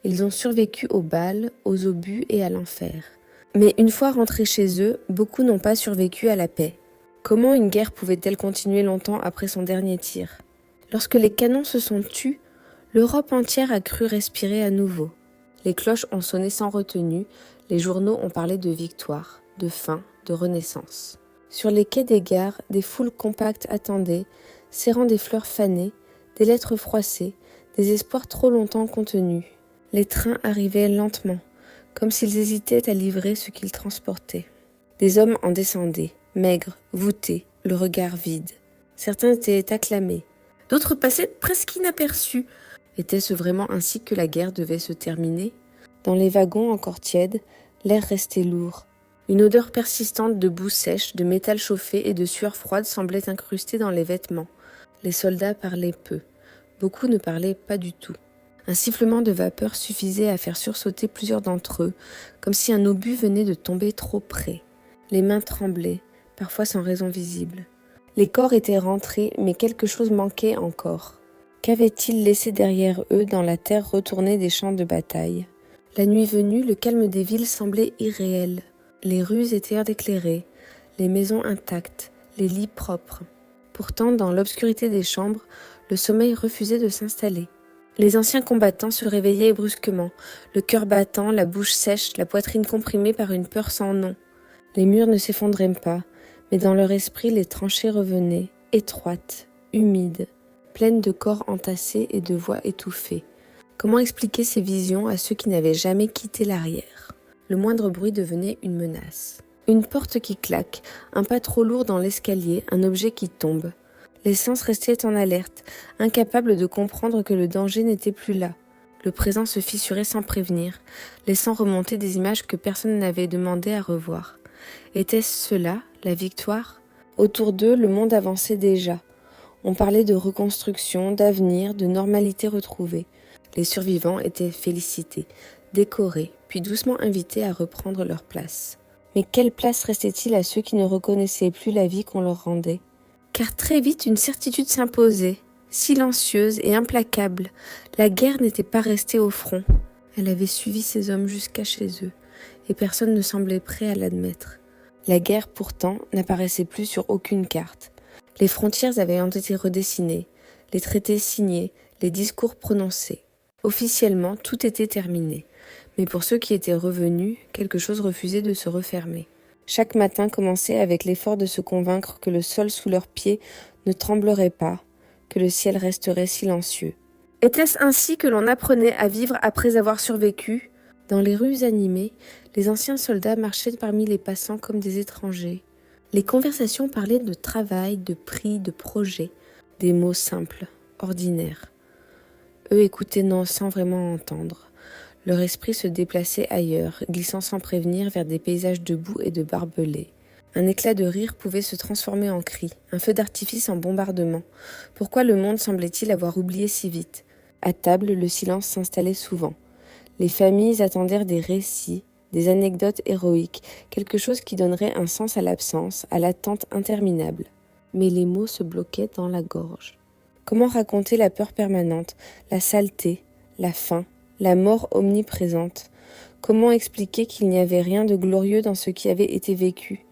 Ils ont survécu aux balles, aux obus et à l'enfer. Mais une fois rentrés chez eux, beaucoup n'ont pas survécu à la paix. Comment une guerre pouvait-elle continuer longtemps après son dernier tir ? Lorsque les canons se sont tus, l'Europe entière a cru respirer à nouveau. Les cloches ont sonné sans retenue, les journaux ont parlé de victoire, de fin, de renaissance. Sur les quais des gares, des foules compactes attendaient, serrant des fleurs fanées, des lettres froissées, des espoirs trop longtemps contenus. Les trains arrivaient lentement, comme s'ils hésitaient à livrer ce qu'ils transportaient. Des hommes en descendaient, maigres, voûtés, le regard vide. Certains étaient acclamés, d'autres passaient presque inaperçus. Était-ce vraiment ainsi que la guerre devait se terminer ? Dans les wagons encore tièdes, l'air restait lourd. Une odeur persistante de boue sèche, de métal chauffé et de sueur froide semblait incrustée dans les vêtements. Les soldats parlaient peu. Beaucoup ne parlaient pas du tout. Un sifflement de vapeur suffisait à faire sursauter plusieurs d'entre eux, comme si un obus venait de tomber trop près. Les mains tremblaient, parfois sans raison visible. Les corps étaient rentrés, mais quelque chose manquait encore. Qu'avaient-ils laissé derrière eux dans la terre retournée des champs de bataille ? La nuit venue, le calme des villes semblait irréel. Les rues étaient éclairées, les maisons intactes, les lits propres. Pourtant, dans l'obscurité des chambres, le sommeil refusait de s'installer. Les anciens combattants se réveillaient brusquement, le cœur battant, la bouche sèche, la poitrine comprimée par une peur sans nom. Les murs ne s'effondraient pas, mais dans leur esprit les tranchées revenaient, étroites, humides, pleines de corps entassés et de voix étouffées. Comment expliquer ces visions à ceux qui n'avaient jamais quitté l'arrière ? Le moindre bruit devenait une menace. Une porte qui claque, un pas trop lourd dans l'escalier, un objet qui tombe. Les sens restaient en alerte, incapables de comprendre que le danger n'était plus là. Le présent se fissurait sans prévenir, laissant remonter des images que personne n'avait demandé à revoir. Était-ce cela, la victoire ? Autour d'eux, le monde avançait déjà. On parlait de reconstruction, d'avenir, de normalité retrouvée. Les survivants étaient félicités, décorés, puis doucement invités à reprendre leur place. Mais quelle place restait-il à ceux qui ne reconnaissaient plus la vie qu'on leur rendait ? Car très vite une certitude s'imposait, silencieuse et implacable. La guerre n'était pas restée au front. Elle avait suivi ces hommes jusqu'à chez eux, et personne ne semblait prêt à l'admettre. La guerre, pourtant, n'apparaissait plus sur aucune carte. Les frontières avaient été redessinées, les traités signés, les discours prononcés. Officiellement, tout était terminé. Mais pour ceux qui étaient revenus, quelque chose refusait de se refermer. Chaque matin commençait avec l'effort de se convaincre que le sol sous leurs pieds ne tremblerait pas, que le ciel resterait silencieux. Était-ce ainsi que l'on apprenait à vivre après avoir survécu ? Dans les rues animées, les anciens soldats marchaient parmi les passants comme des étrangers. Les conversations parlaient de travail, de prix, de projets, des mots simples, ordinaires. Eux écoutaient sans vraiment entendre. Leur esprit se déplaçait ailleurs, glissant sans prévenir vers des paysages de boue et de barbelés. Un éclat de rire pouvait se transformer en cri, un feu d'artifice en bombardement. Pourquoi le monde semblait-il avoir oublié si vite ? À table, le silence s'installait souvent. Les familles attendirent des récits, des anecdotes héroïques, quelque chose qui donnerait un sens à l'absence, à l'attente interminable. Mais les mots se bloquaient dans la gorge. Comment raconter la peur permanente, la saleté, la faim, la mort omniprésente ? Comment expliquer qu'il n'y avait rien de glorieux dans ce qui avait été vécu ?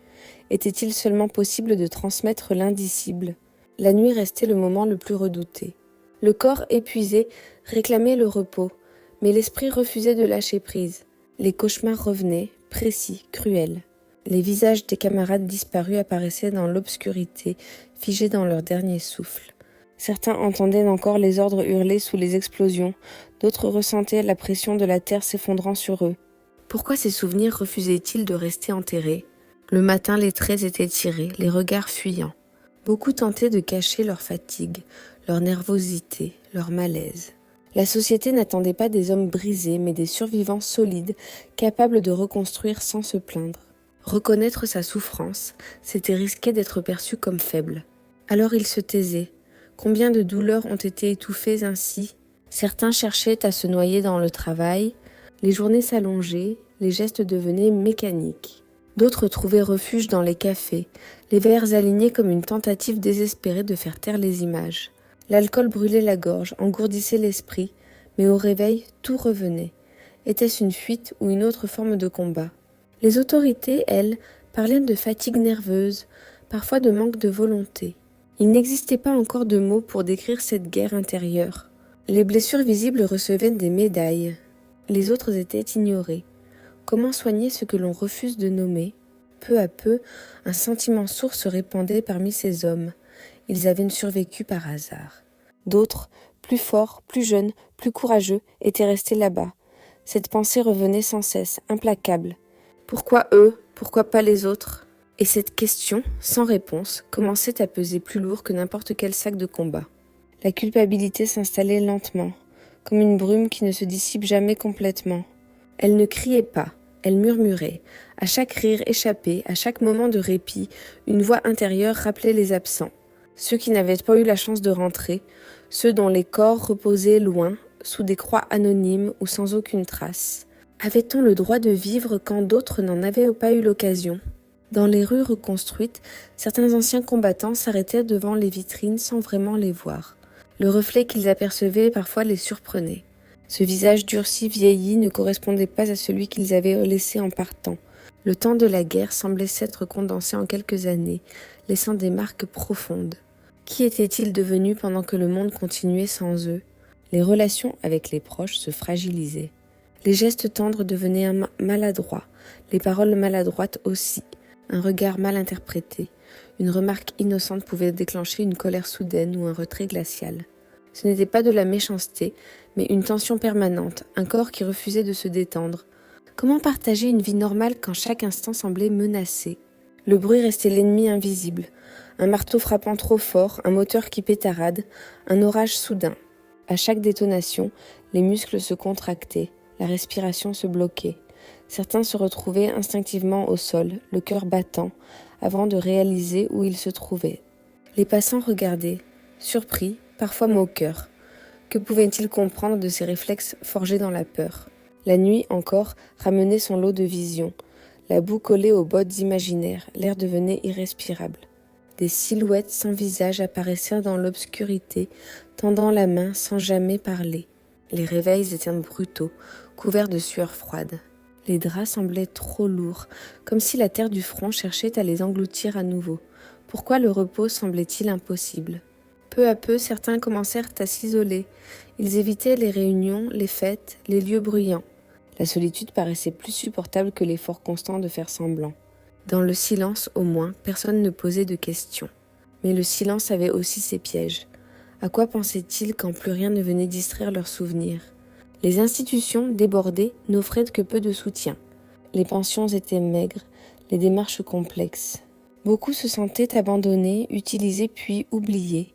Était-il seulement possible de transmettre l'indicible ? La nuit restait le moment le plus redouté. Le corps épuisé réclamait le repos, mais l'esprit refusait de lâcher prise. Les cauchemars revenaient, précis, cruels. Les visages des camarades disparus apparaissaient dans l'obscurité, figés dans leur dernier souffle. Certains entendaient encore les ordres hurlés sous les explosions, d'autres ressentaient la pression de la terre s'effondrant sur eux. Pourquoi ces souvenirs refusaient-ils de rester enterrés ? Le matin, les traits étaient tirés, les regards fuyants. Beaucoup tentaient de cacher leur fatigue, leur nervosité, leur malaise. La société n'attendait pas des hommes brisés, mais des survivants solides, capables de reconstruire sans se plaindre. Reconnaître sa souffrance, c'était risquer d'être perçu comme faible. Alors ils se taisaient. Combien de douleurs ont été étouffées ainsi ? Certains cherchaient à se noyer dans le travail, les journées s'allongeaient, les gestes devenaient mécaniques. D'autres trouvaient refuge dans les cafés, les verres alignés comme une tentative désespérée de faire taire les images. L'alcool brûlait la gorge, engourdissait l'esprit, mais au réveil, tout revenait. Était-ce une fuite ou une autre forme de combat? Les autorités, elles, parlaient de fatigue nerveuse, parfois de manque de volonté. Il n'existait pas encore de mots pour décrire cette guerre intérieure. Les blessures visibles recevaient des médailles. Les autres étaient ignorées. Comment soigner ce que l'on refuse de nommer? Peu à peu, un sentiment sourd se répandait parmi ces hommes. Ils avaient survécu par hasard. D'autres, plus forts, plus jeunes, plus courageux, étaient restés là-bas. Cette pensée revenait sans cesse, implacable. Pourquoi eux? Pourquoi pas les autres? Et cette question, sans réponse, commençait à peser plus lourd que n'importe quel sac de combat. La culpabilité s'installait lentement, comme une brume qui ne se dissipe jamais complètement. Elle ne criait pas, elle murmurait. À chaque rire échappé, à chaque moment de répit, une voix intérieure rappelait les absents. Ceux qui n'avaient pas eu la chance de rentrer, ceux dont les corps reposaient loin, sous des croix anonymes ou sans aucune trace. Avait-on le droit de vivre quand d'autres n'en avaient pas eu l'occasion? Dans les rues reconstruites, certains anciens combattants s'arrêtaient devant les vitrines sans vraiment les voir. Le reflet qu'ils apercevaient parfois les surprenait. Ce visage durci, vieilli, ne correspondait pas à celui qu'ils avaient laissé en partant. Le temps de la guerre semblait s'être condensé en quelques années, laissant des marques profondes. Qui étaient-ils devenus pendant que le monde continuait sans eux? Les relations avec les proches se fragilisaient. Les gestes tendres devenaient maladroits, les paroles maladroites aussi. Un regard mal interprété, une remarque innocente pouvait déclencher une colère soudaine ou un retrait glacial. Ce n'était pas de la méchanceté, mais une tension permanente, un corps qui refusait de se détendre. Comment partager une vie normale quand chaque instant semblait menacé? Le bruit restait l'ennemi invisible. Un marteau frappant trop fort, un moteur qui pétarade, un orage soudain. À chaque détonation, les muscles se contractaient, la respiration se bloquait. Certains se retrouvaient instinctivement au sol, le cœur battant, avant de réaliser où ils se trouvaient. Les passants regardaient, surpris, parfois moqueurs. Que pouvaient-ils comprendre de ces réflexes forgés dans la peur? La nuit, encore, ramenait son lot de visions. La boue collait aux bottes imaginaires, l'air devenait irrespirable. Des silhouettes sans visage apparaissaient dans l'obscurité, tendant la main sans jamais parler. Les réveils étaient brutaux, couverts de sueur froide. Les draps semblaient trop lourds, comme si la terre du front cherchait à les engloutir à nouveau. Pourquoi le repos semblait-il impossible? Peu à peu, certains commencèrent à s'isoler. Ils évitaient les réunions, les fêtes, les lieux bruyants. La solitude paraissait plus supportable que l'effort constant de faire semblant. Dans le silence, au moins, personne ne posait de questions. Mais le silence avait aussi ses pièges. À quoi pensaient-ils quand plus rien ne venait distraire leurs souvenirs? Les institutions, débordées, n'offraient que peu de soutien. Les pensions étaient maigres, les démarches complexes. Beaucoup se sentaient abandonnés, utilisés puis oubliés.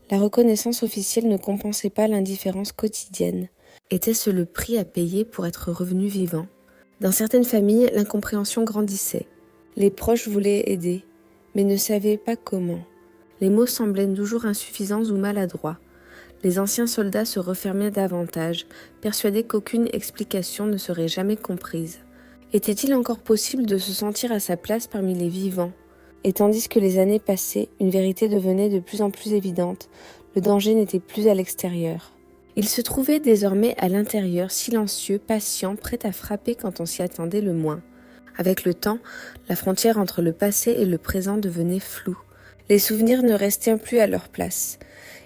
La reconnaissance officielle ne compensait pas l'indifférence quotidienne. Était-ce le prix à payer pour être revenu vivant? Dans certaines familles, l'incompréhension grandissait. Les proches voulaient aider, mais ne savaient pas comment. Les mots semblaient toujours insuffisants ou maladroits. Les anciens soldats se refermaient davantage, persuadés qu'aucune explication ne serait jamais comprise. Était-il encore possible de se sentir à sa place parmi les vivants? Et tandis que les années passaient, une vérité devenait de plus en plus évidente. Le danger n'était plus à l'extérieur. Il se trouvait désormais à l'intérieur, silencieux, patient, prêt à frapper quand on s'y attendait le moins. Avec le temps, la frontière entre le passé et le présent devenait floue. Les souvenirs ne restaient plus à leur place.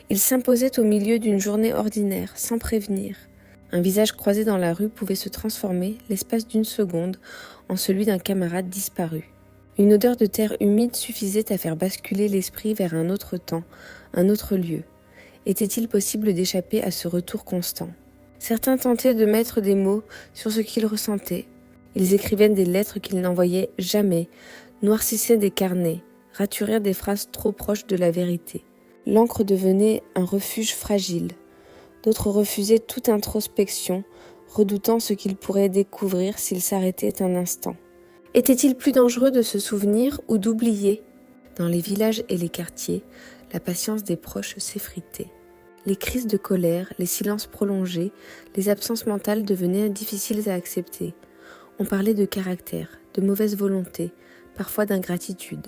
Ils s'imposaient au milieu d'une journée ordinaire, sans prévenir. Un visage croisé dans la rue pouvait se transformer, l'espace d'une seconde, en celui d'un camarade disparu. Une odeur de terre humide suffisait à faire basculer l'esprit vers un autre temps, un autre lieu. Était-il possible d'échapper à ce retour constant? Certains tentaient de mettre des mots sur ce qu'ils ressentaient. Ils écrivaient des lettres qu'ils n'envoyaient jamais, noircissaient des carnets, raturaient des phrases trop proches de la vérité. L'encre devenait un refuge fragile. D'autres refusaient toute introspection, redoutant ce qu'ils pourraient découvrir s'ils s'arrêtaient un instant. Était-il plus dangereux de se souvenir ou d'oublier? Dans les villages et les quartiers, la patience des proches s'effritait. Les crises de colère, les silences prolongés, les absences mentales devenaient difficiles à accepter. On parlait de caractère, de mauvaise volonté, parfois d'ingratitude.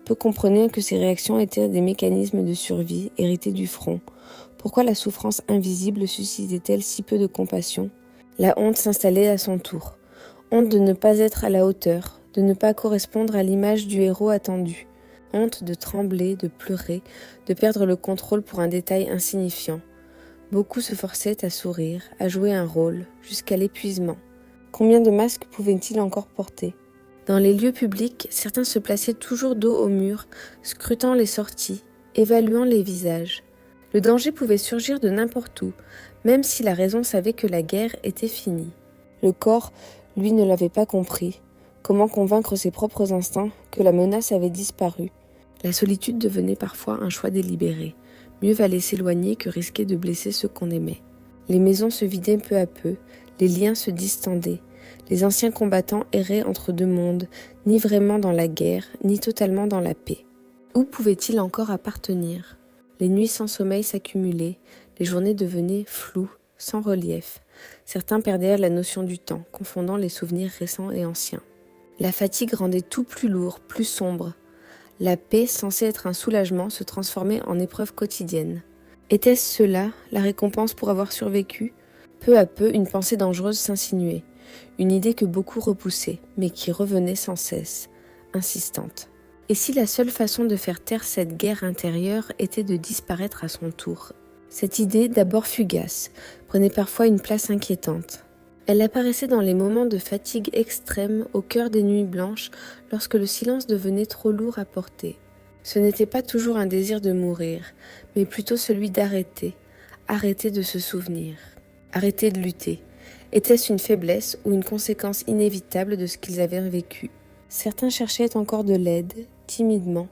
Peu comprenaient que ces réactions étaient des mécanismes de survie hérités du front. Pourquoi la souffrance invisible suscitait-elle si peu de compassion? La honte s'installait à son tour. Honte de ne pas être à la hauteur, de ne pas correspondre à l'image du héros attendu. Honte de trembler, de pleurer, de perdre le contrôle pour un détail insignifiant. Beaucoup se forçaient à sourire, à jouer un rôle, jusqu'à l'épuisement. Combien de masques pouvaient-ils encore porter ? Dans les lieux publics, certains se plaçaient toujours dos au mur, scrutant les sorties, évaluant les visages. Le danger pouvait surgir de n'importe où, même si la raison savait que la guerre était finie. Le corps, lui, ne l'avait pas compris. Comment convaincre ses propres instincts que la menace avait disparu ? La solitude devenait parfois un choix délibéré. Mieux valait s'éloigner que risquer de blesser ceux qu'on aimait. Les maisons se vidaient peu à peu, les liens se distendaient. Les anciens combattants erraient entre deux mondes, ni vraiment dans la guerre, ni totalement dans la paix. Où pouvaient-ils encore appartenir ? Les nuits sans sommeil s'accumulaient, les journées devenaient floues, sans relief. Certains perdaient la notion du temps, confondant les souvenirs récents et anciens. La fatigue rendait tout plus lourd, plus sombre. La paix, censée être un soulagement, se transformait en épreuve quotidienne. Était-ce cela, la récompense pour avoir survécu ? Peu à peu, une pensée dangereuse s'insinuait. Une idée que beaucoup repoussaient, mais qui revenait sans cesse, insistante. Et si la seule façon de faire taire cette guerre intérieure était de disparaître à son tour ? Cette idée, d'abord fugace, prenait parfois une place inquiétante. Elle apparaissait dans les moments de fatigue extrême au cœur des nuits blanches, lorsque le silence devenait trop lourd à porter. Ce n'était pas toujours un désir de mourir, mais plutôt celui d'arrêter, arrêter de se souvenir, arrêter de lutter. Était-ce une faiblesse ou une conséquence inévitable de ce qu'ils avaient vécu ? Certains cherchaient encore de l'aide, timidement.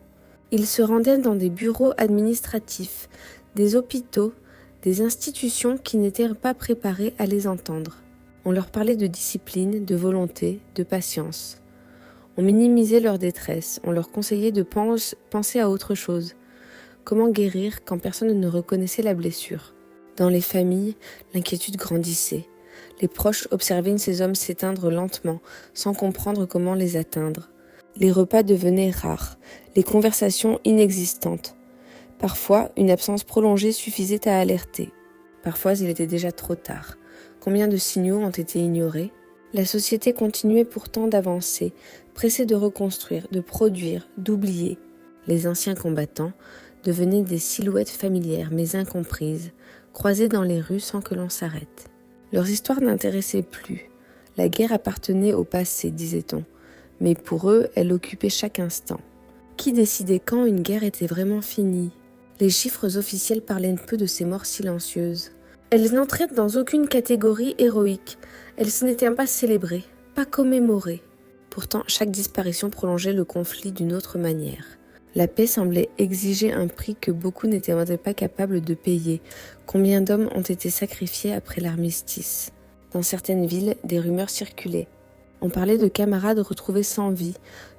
Ils se rendaient dans des bureaux administratifs, des hôpitaux, des institutions qui n'étaient pas préparées à les entendre. On leur parlait de discipline, de volonté, de patience. On minimisait leur détresse, on leur conseillait de penser à autre chose. Comment guérir quand personne ne reconnaissait la blessure ? Dans les familles, l'inquiétude grandissait. Les proches observaient ces hommes s'éteindre lentement, sans comprendre comment les atteindre. Les repas devenaient rares, les conversations inexistantes. Parfois, une absence prolongée suffisait à alerter. Parfois, il était déjà trop tard. Combien de signaux ont été ignorés ? La société continuait pourtant d'avancer, pressée de reconstruire, de produire, d'oublier. Les anciens combattants devenaient des silhouettes familières mais incomprises, croisées dans les rues sans que l'on s'arrête. Leurs histoires n'intéressaient plus. La guerre appartenait au passé, disait-on, mais pour eux, elle occupait chaque instant. Qui décidait quand une guerre était vraiment finie ? Les chiffres officiels parlaient peu de ces morts silencieuses. Elles n'entraient dans aucune catégorie héroïque. Elles n'étaient pas célébrées, pas commémorées. Pourtant, chaque disparition prolongeait le conflit d'une autre manière. La paix semblait exiger un prix que beaucoup n'étaient pas capables de payer. Combien d'hommes ont été sacrifiés après l'armistice ? Dans certaines villes, des rumeurs circulaient. On parlait de camarades retrouvés sans vie,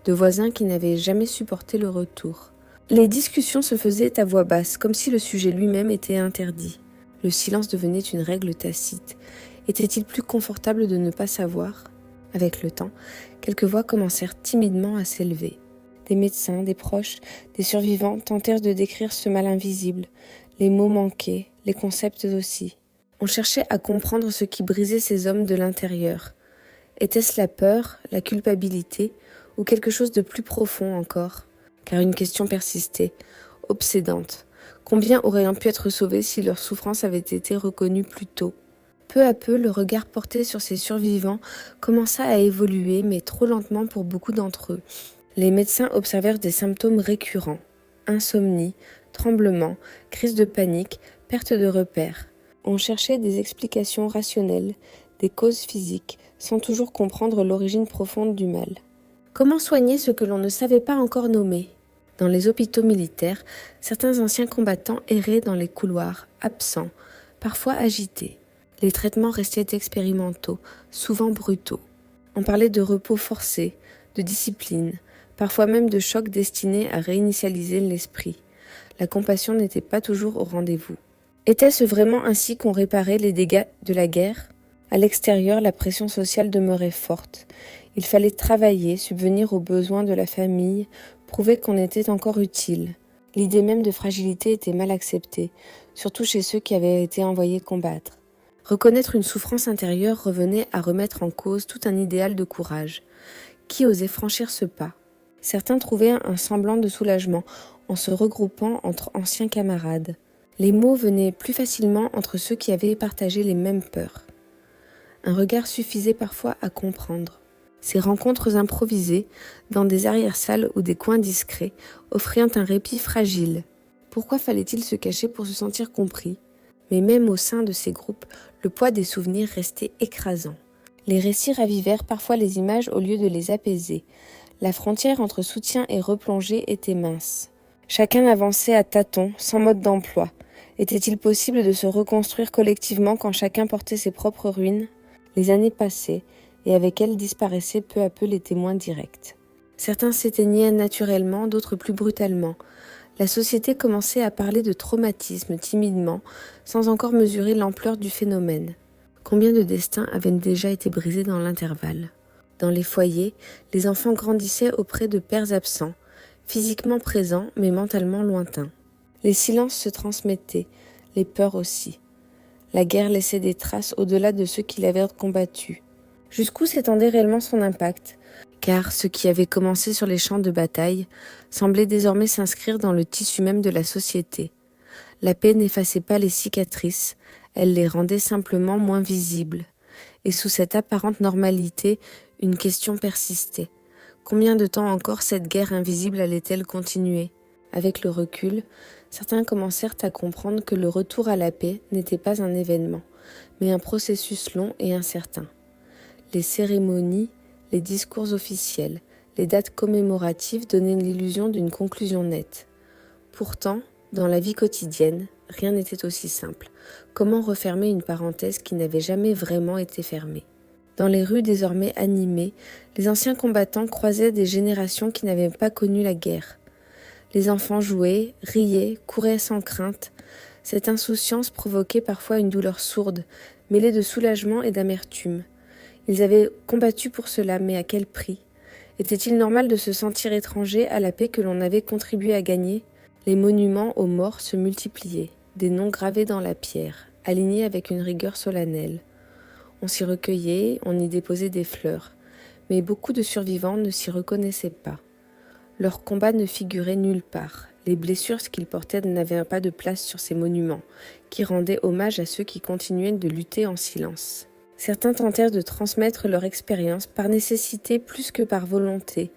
de voisins qui n'avaient jamais supporté le retour. Les discussions se faisaient à voix basse, comme si le sujet lui-même était interdit. Le silence devenait une règle tacite. Était-il plus confortable de ne pas savoir ? Avec le temps, quelques voix commencèrent timidement à s'élever. Des médecins, des proches, des survivants tentèrent de décrire ce mal invisible. Les mots manquaient, les concepts aussi. On cherchait à comprendre ce qui brisait ces hommes de l'intérieur. Était-ce la peur, la culpabilité, ou quelque chose de plus profond encore ? Car une question persistait, obsédante. Combien auraient pu être sauvés si leur souffrance avait été reconnue plus tôt ? Peu à peu, le regard porté sur ces survivants commença à évoluer, mais trop lentement pour beaucoup d'entre eux. Les médecins observèrent des symptômes récurrents. Insomnie, tremblements, crises de panique, perte de repères. On cherchait des explications rationnelles, des causes physiques, sans toujours comprendre l'origine profonde du mal. Comment soigner ce que l'on ne savait pas encore nommer ? Dans les hôpitaux militaires, certains anciens combattants erraient dans les couloirs, absents, parfois agités. Les traitements restaient expérimentaux, souvent brutaux. On parlait de repos forcé, de discipline, parfois même de chocs destinés à réinitialiser l'esprit. La compassion n'était pas toujours au rendez-vous. Était-ce vraiment ainsi qu'on réparait les dégâts de la guerre ? À l'extérieur, la pression sociale demeurait forte. Il fallait travailler, subvenir aux besoins de la famille, prouver qu'on était encore utile. L'idée même de fragilité était mal acceptée, surtout chez ceux qui avaient été envoyés combattre. Reconnaître une souffrance intérieure revenait à remettre en cause tout un idéal de courage. Qui osait franchir ce pas? Certains trouvaient un semblant de soulagement en se regroupant entre anciens camarades. Les mots venaient plus facilement entre ceux qui avaient partagé les mêmes peurs. Un regard suffisait parfois à comprendre. Ces rencontres improvisées, dans des arrière-salles ou des coins discrets, offraient un répit fragile. Pourquoi fallait-il se cacher pour se sentir compris? Mais même au sein de ces groupes, le poids des souvenirs restait écrasant. Les récits ravivèrent parfois les images au lieu de les apaiser. La frontière entre soutien et replongée était mince. Chacun avançait à tâtons, sans mode d'emploi. Était-il possible de se reconstruire collectivement quand chacun portait ses propres ruines? Les années passaient, et avec elles disparaissaient peu à peu les témoins directs. Certains s'éteignaient naturellement, d'autres plus brutalement. La société commençait à parler de traumatisme timidement, sans encore mesurer l'ampleur du phénomène. Combien de destins avaient déjà été brisés dans l'intervalle? Dans les foyers, les enfants grandissaient auprès de pères absents, physiquement présents mais mentalement lointains. Les silences se transmettaient, les peurs aussi. La guerre laissait des traces au-delà de ceux qui l'avaient combattue. Jusqu'où s'étendait réellement son impact? Car ce qui avait commencé sur les champs de bataille semblait désormais s'inscrire dans le tissu même de la société. La paix n'effaçait pas les cicatrices, elle les rendait simplement moins visibles. Et sous cette apparente normalité, une question persistait. Combien de temps encore cette guerre invisible allait-elle continuer? Avec le recul, certains commencèrent à comprendre que le retour à la paix n'était pas un événement, mais un processus long et incertain. Les cérémonies, les discours officiels, les dates commémoratives donnaient l'illusion d'une conclusion nette. Pourtant, dans la vie quotidienne, rien n'était aussi simple. Comment refermer une parenthèse qui n'avait jamais vraiment été fermée? Dans les rues désormais animées, les anciens combattants croisaient des générations qui n'avaient pas connu la guerre. Les enfants jouaient, riaient, couraient sans crainte. Cette insouciance provoquait parfois une douleur sourde, mêlée de soulagement et d'amertume. Ils avaient combattu pour cela, mais à quel prix? Était-il normal de se sentir étranger à la paix que l'on avait contribué à gagner? Les monuments aux morts se multipliaient, des noms gravés dans la pierre, alignés avec une rigueur solennelle. On s'y recueillait, on y déposait des fleurs, mais beaucoup de survivants ne s'y reconnaissaient pas. Leur combat ne figurait nulle part. Les blessures qu'ils portaient n'avaient pas de place sur ces monuments, qui rendaient hommage à ceux qui continuaient de lutter en silence. Certains tentèrent de transmettre leur expérience par nécessité plus que par volonté.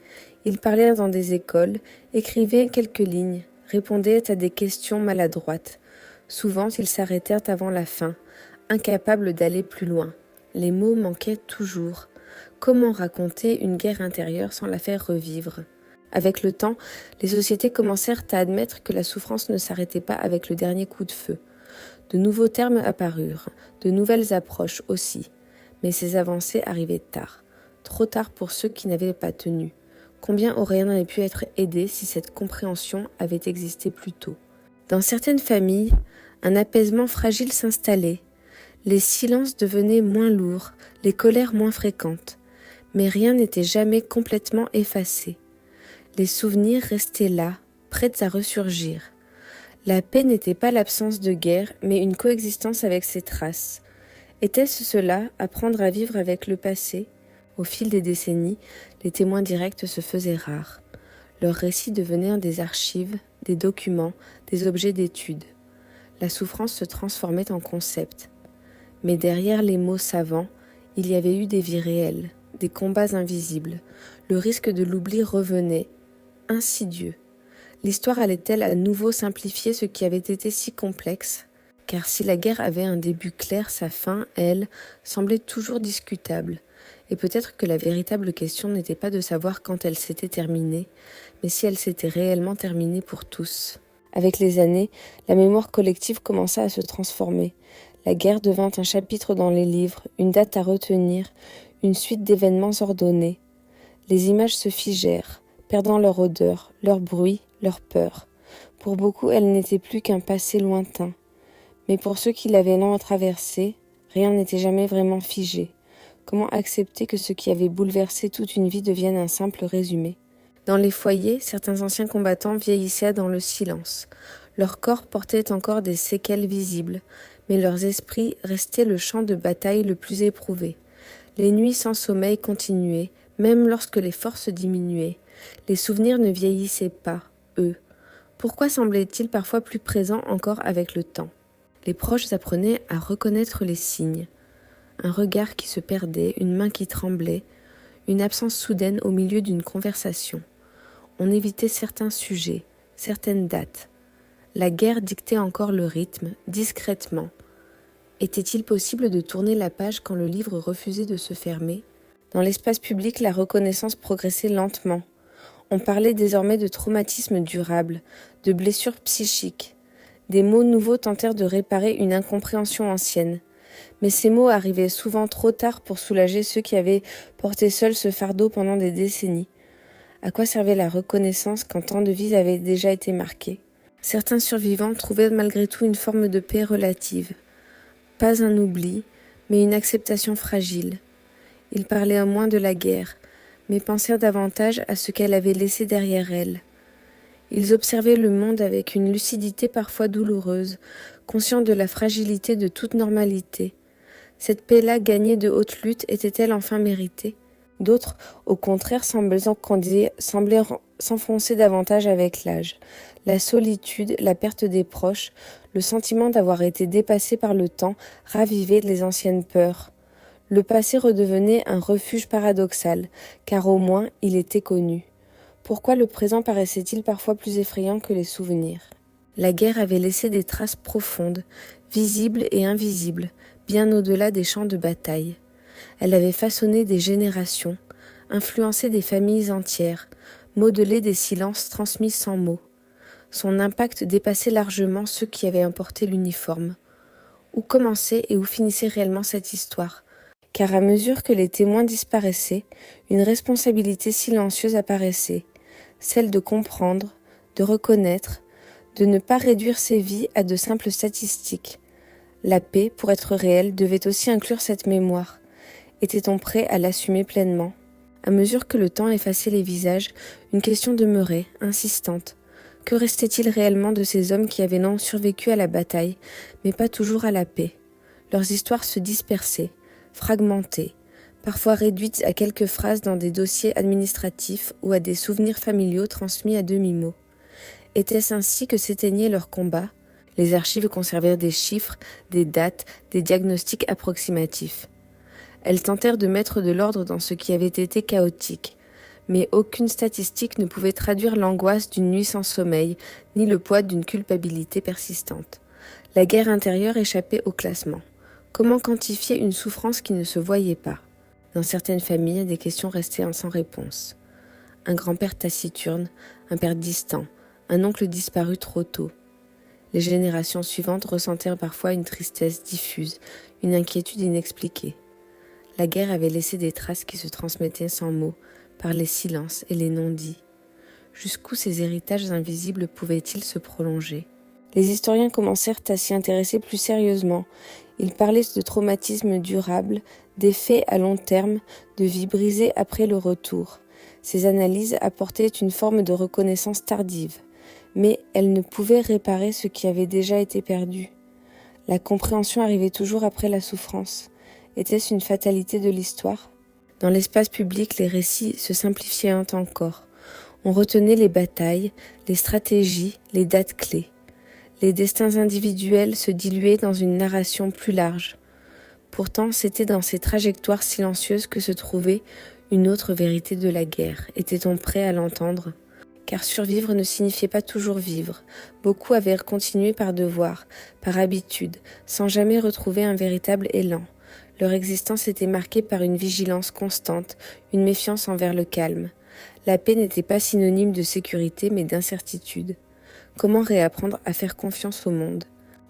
Ils parlèrent dans des écoles, écrivaient quelques lignes, répondaient à des questions maladroites. Souvent, ils s'arrêtèrent avant la fin, incapables d'aller plus loin. Les mots manquaient toujours. Comment raconter une guerre intérieure sans la faire revivre? Avec le temps, les sociétés commencèrent à admettre que la souffrance ne s'arrêtait pas avec le dernier coup de feu. De nouveaux termes apparurent, de nouvelles approches aussi. Mais ces avancées arrivaient tard, trop tard pour ceux qui n'avaient pas tenu. Combien auraient pu être aidés si cette compréhension avait existé plus tôt? Dans certaines familles, un apaisement fragile s'installait. Les silences devenaient moins lourds, les colères moins fréquentes. Mais rien n'était jamais complètement effacé. Les souvenirs restaient là, prêts à ressurgir. La paix n'était pas l'absence de guerre, mais une coexistence avec ses traces. Était-ce cela, apprendre à vivre avec le passé? Au fil des décennies, les témoins directs se faisaient rares. Leurs récits devenaient des archives, des documents, des objets d'étude. La souffrance se transformait en concept. Mais derrière les mots savants, il y avait eu des vies réelles, des combats invisibles. Le risque de l'oubli revenait, insidieux. L'histoire allait-elle à nouveau simplifier ce qui avait été si complexe? Car si la guerre avait un début clair, sa fin, elle, semblait toujours discutable. Et peut-être que la véritable question n'était pas de savoir quand elle s'était terminée, mais si elle s'était réellement terminée pour tous. Avec les années, la mémoire collective commença à se transformer. La guerre devint un chapitre dans les livres, une date à retenir, une suite d'événements ordonnés. Les images se figèrent, perdant leur odeur, leur bruit, leur peur. Pour beaucoup, elles n'étaient plus qu'un passé lointain. Mais pour ceux qui l'avaient traversé, rien n'était jamais vraiment figé. Comment accepter que ce qui avait bouleversé toute une vie devienne un simple résumé? Dans les foyers, certains anciens combattants vieillissaient dans le silence. Leur corps portait encore des séquelles visibles, mais leurs esprits restaient le champ de bataille le plus éprouvé. Les nuits sans sommeil continuaient, même lorsque les forces diminuaient. Les souvenirs ne vieillissaient pas, eux. Pourquoi semblaient-ils parfois plus présents encore avec le temps? Les proches apprenaient à reconnaître les signes. Un regard qui se perdait, une main qui tremblait, une absence soudaine au milieu d'une conversation. On évitait certains sujets, certaines dates. La guerre dictait encore le rythme, discrètement. Était-il possible de tourner la page quand le livre refusait de se fermer? Dans l'espace public, la reconnaissance progressait lentement. On parlait désormais de traumatisme durable, de blessures psychiques. Des mots nouveaux tentèrent de réparer une incompréhension ancienne. Mais ces mots arrivaient souvent trop tard pour soulager ceux qui avaient porté seuls ce fardeau pendant des décennies. À quoi servait la reconnaissance quand tant de vies avaient déjà été marquées? Certains survivants trouvaient malgré tout une forme de paix relative. Pas un oubli, mais une acceptation fragile. Ils parlaient au moins de la guerre, mais pensèrent davantage à ce qu'elle avait laissé derrière elle. Ils observaient le monde avec une lucidité parfois douloureuse, conscients de la fragilité de toute normalité. Cette paix-là gagnée de haute lutte était-elle enfin méritée? D'autres, au contraire, semblaient s'enfoncer davantage avec l'âge. La solitude, la perte des proches, le sentiment d'avoir été dépassé par le temps ravivaient les anciennes peurs. Le passé redevenait un refuge paradoxal, car au moins il était connu. Pourquoi le présent paraissait-il parfois plus effrayant que les souvenirs? La guerre avait laissé des traces profondes, visibles et invisibles, bien au-delà des champs de bataille. Elle avait façonné des générations, influencé des familles entières, modelé des silences transmis sans mots. Son impact dépassait largement ceux qui avaient importé l'uniforme. Où commençait et où finissait réellement cette histoire? Car à mesure que les témoins disparaissaient, une responsabilité silencieuse apparaissait, celle de comprendre, de reconnaître, de ne pas réduire ces vies à de simples statistiques. La paix, pour être réelle, devait aussi inclure cette mémoire. Était-on prêt à l'assumer pleinement? À mesure que le temps effaçait les visages, une question demeurait, insistante. Que restait-il réellement de ces hommes qui avaient non survécu à la bataille, mais pas toujours à la paix? Leurs histoires se dispersaient, fragmentées, parfois réduites à quelques phrases dans des dossiers administratifs ou à des souvenirs familiaux transmis à demi-mot. Était-ce ainsi que s'éteignait leur combat? Les archives conservèrent des chiffres, des dates, des diagnostics approximatifs. Elles tentèrent de mettre de l'ordre dans ce qui avait été chaotique, mais aucune statistique ne pouvait traduire l'angoisse d'une nuit sans sommeil, ni le poids d'une culpabilité persistante. La guerre intérieure échappait au classement. Comment quantifier une souffrance qui ne se voyait pas? Dans certaines familles, des questions restaient sans réponse. Un grand-père taciturne, un père distant, un oncle disparu trop tôt. Les générations suivantes ressentèrent parfois une tristesse diffuse, une inquiétude inexpliquée. La guerre avait laissé des traces qui se transmettaient sans mots, par les silences et les non-dits. Jusqu'où ces héritages invisibles pouvaient-ils se prolonger? Les historiens commencèrent à s'y intéresser plus sérieusement. Ils parlaient de traumatismes durables, d'effets à long terme, de vies brisées après le retour. Ces analyses apportaient une forme de reconnaissance tardive, mais elles ne pouvaient réparer ce qui avait déjà été perdu. La compréhension arrivait toujours après la souffrance. Était-ce une fatalité de l'histoire? Dans l'espace public, les récits se simplifiaient encore. On retenait les batailles, les stratégies, les dates clés. Les destins individuels se diluaient dans une narration plus large. Pourtant, c'était dans ces trajectoires silencieuses que se trouvait une autre vérité de la guerre. Était-on prêt à l'entendre? Car survivre ne signifiait pas toujours vivre. Beaucoup avaient continué par devoir, par habitude, sans jamais retrouver un véritable élan. Leur existence était marquée par une vigilance constante, une méfiance envers le calme. La paix n'était pas synonyme de sécurité, mais d'incertitude. Comment réapprendre à faire confiance au monde?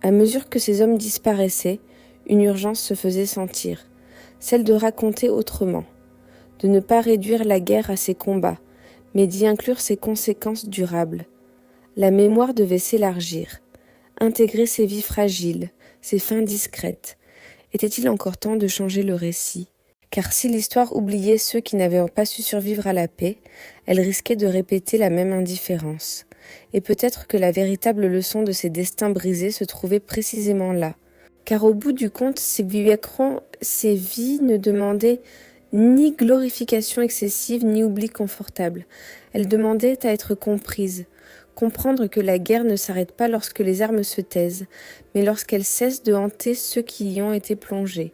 À mesure que ces hommes disparaissaient, une urgence se faisait sentir, celle de raconter autrement, de ne pas réduire la guerre à ses combats, mais d'y inclure ses conséquences durables. La mémoire devait s'élargir, intégrer ses vies fragiles, ses fins discrètes. Était-il encore temps de changer le récit? Car si l'histoire oubliait ceux qui n'avaient pas su survivre à la paix, elle risquait de répéter la même indifférence. Et peut-être que la véritable leçon de ces destins brisés se trouvait précisément là. Car au bout du compte, ces vies ne demandaient ni glorification excessive, ni oubli confortable. Elles demandaient à être comprises, comprendre que la guerre ne s'arrête pas lorsque les armes se taisent, mais lorsqu'elles cessent de hanter ceux qui y ont été plongés.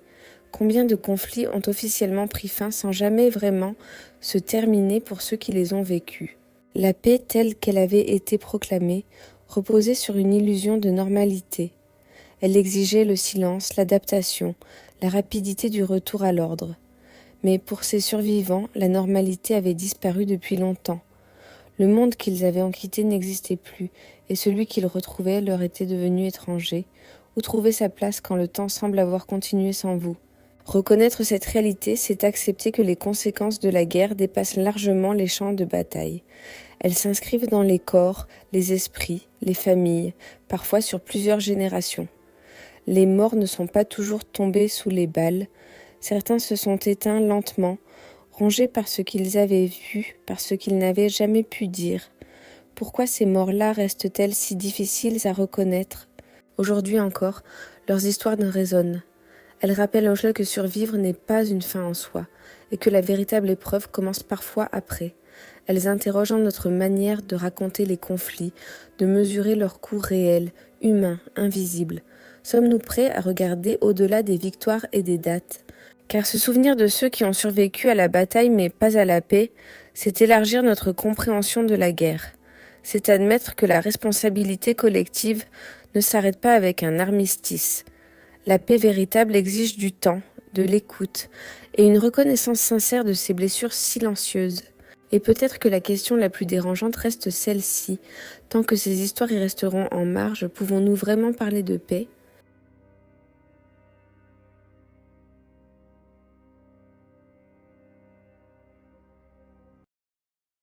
Combien de conflits ont officiellement pris fin sans jamais vraiment se terminer pour ceux qui les ont vécus? La paix telle qu'elle avait été proclamée reposait sur une illusion de normalité. Elle exigeait le silence, l'adaptation, la rapidité du retour à l'ordre. Mais pour ces survivants, la normalité avait disparu depuis longtemps. Le monde qu'ils avaient en quitté n'existait plus, et celui qu'ils retrouvaient leur était devenu étranger. Où trouver sa place quand le temps semble avoir continué sans vous? Reconnaître cette réalité, c'est accepter que les conséquences de la guerre dépassent largement les champs de bataille. Elles s'inscrivent dans les corps, les esprits, les familles, parfois sur plusieurs générations. Les morts ne sont pas toujours tombés sous les balles. Certains se sont éteints lentement, rongés par ce qu'ils avaient vu, par ce qu'ils n'avaient jamais pu dire. Pourquoi ces morts-là restent-elles si difficiles à reconnaître? Aujourd'hui encore, leurs histoires nous résonnent. Elles rappellent aux gens que survivre n'est pas une fin en soi, et que la véritable épreuve commence parfois après. Elles interrogent notre manière de raconter les conflits, de mesurer leur coût réel, humain, invisible. Sommes-nous prêts à regarder au-delà des victoires et des dates? Car se souvenir de ceux qui ont survécu à la bataille mais pas à la paix, c'est élargir notre compréhension de la guerre. C'est admettre que la responsabilité collective ne s'arrête pas avec un armistice. La paix véritable exige du temps, de l'écoute et une reconnaissance sincère de ces blessures silencieuses. Et peut-être que la question la plus dérangeante reste celle-ci. Tant que ces histoires y resteront en marge, pouvons-nous vraiment parler de paix ?